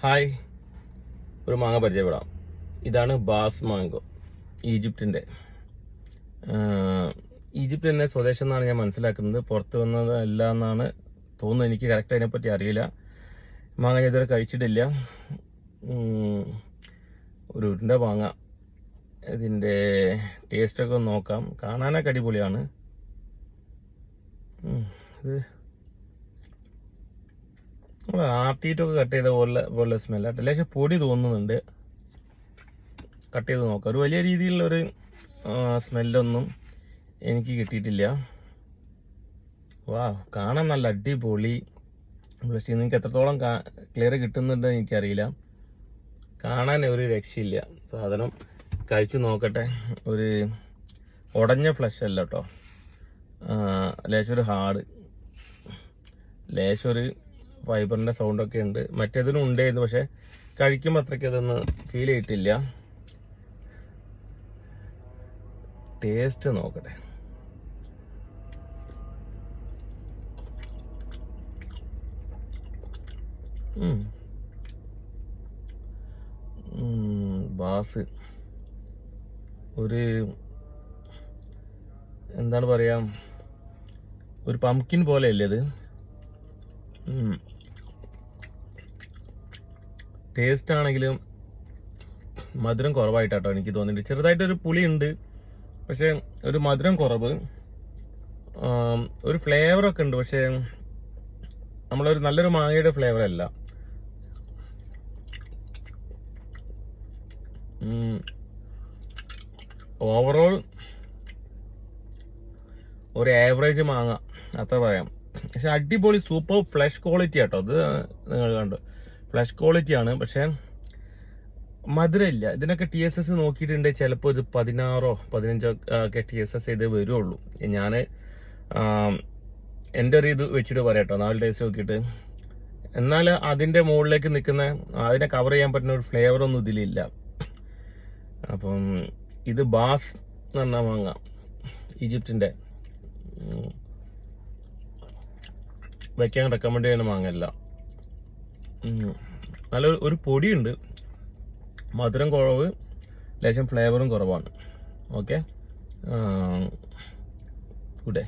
Hi, ഒരു മാങ്ങ പരിചയപ്പെടാം. ഇതാണ് ബാസ് മാംഗോ, ഈജിപ്തിൻ്റെ. ഈജിപ്ത് തന്നെ സ്വദേശം എന്നാണ് ഞാൻ മനസ്സിലാക്കുന്നത്. പുറത്ത് വന്നതല്ല എന്നാണ് തോന്നുന്നത്. എനിക്ക് കറക്റ്റ് അതിനെപ്പറ്റി അറിയില്ല. മാങ്ങ ഞാൻ ഇതുവരെ കഴിച്ചിട്ടില്ല. ഒരു ഉരുണ്ട മാങ്ങ. ഇതിൻ്റെ ടേസ്റ്റൊക്കെ ഒന്ന് നോക്കാം. കാണാനൊക്കെ അടിപൊളിയാണ്. ഇത് നമ്മൾ ആട്ടിയിട്ടൊക്കെ കട്ട് ചെയ്ത പോലെ സ്മെല്ലായിട്ട് ലേശം പൊടി തോന്നുന്നുണ്ട്. കട്ട് ചെയ്ത് നോക്കാം. ഒരു വലിയ രീതിയിലുള്ളൊരു സ്മെല്ലൊന്നും എനിക്ക് കിട്ടിയിട്ടില്ല. വാ, കാണാൻ നല്ല അടിപൊളി. പക്ഷേ നിങ്ങൾക്ക് എത്രത്തോളം ക്ലിയർ കിട്ടുന്നുണ്ട് എനിക്കറിയില്ല. കാണാൻ ഒരു രക്ഷയില്ല. സാധനം കഴിച്ചു നോക്കട്ടെ. ഒരു ഉടഞ്ഞ ഫ്ലഷ് അല്ല കേട്ടോ. ലേശം ഒരു ഹാർഡ്, ലേശം ഒരു ഫൈബറിൻ്റെ സൗണ്ടൊക്കെ ഉണ്ട്. മറ്റേതിനും ഉണ്ടായിരുന്നു, പക്ഷെ കഴിക്കുമ്പോൾ അത്രയ്ക്ക് അതൊന്ന് ഫീൽ ചെയ്തിട്ടില്ല. ടേസ്റ്റ് നോക്കട്ടെ. ബാസ് ഒരു എന്താണ് പറയാ, ഒരു പംകിൻ പോലെയല്ലേ ഇത്. ടേസ്റ്റ് ആണെങ്കിലും മധുരം കുറവായിട്ടാട്ടോ എനിക്ക് തോന്നിയിട്ട്. ചെറുതായിട്ടൊരു പുളി ഉണ്ട്, പക്ഷെ ഒരു മധുരം കുറവ്. ഒരു ഫ്ലേവറൊക്കെ ഉണ്ട്, പക്ഷെ നമ്മളൊരു നല്ലൊരു മാങ്ങയുടെ ഫ്ലേവർ അല്ല. ഓവറോൾ ഒരു ആവറേജ് മാങ്ങ അത്ര പറയാം. പക്ഷെ അടിപൊളി സൂപ്പർ ഫ്ലഷ് ക്വാളിറ്റി ആട്ടോ. അത് നിങ്ങൾ കണ്ടു, ഫ്ലഷ് ക്വാളിറ്റിയാണ്. പക്ഷെ മധുരമില്ല. ഇതിനൊക്കെ TSS നോക്കിയിട്ടുണ്ടെങ്കിൽ ചിലപ്പോൾ ഇത് 16 or 15 ഒക്കെ TSS ഇത് വരുള്ളൂ. ഞാൻ എൻ്റെ ഒരു ഇത് വെച്ചിട്ട് പറയാം കേട്ടോ, 4 ടേസ്റ്റ് നോക്കിയിട്ട്. എന്നാൽ അതിൻ്റെ മുകളിലേക്ക് നിൽക്കുന്ന, അതിനെ കവർ ചെയ്യാൻ പറ്റുന്ന ഒരു ഫ്ലേവറൊന്നും ഇതിലില്ല. അപ്പം ഇത് ബാസ് എന്ന് പറഞ്ഞാൽ മാങ്ങ, ഈജിപ്തിൻ്റെ. വയ്ക്കാൻ റെക്കമെൻഡ് ചെയ്യുന്ന മാങ്ങയല്ല. നല്ല ഒരു പൊടിയുണ്ട്, മധുരം കുറവ്, ലേശം ഫ്ലേവറും കുറവാണ്. Okay, good day.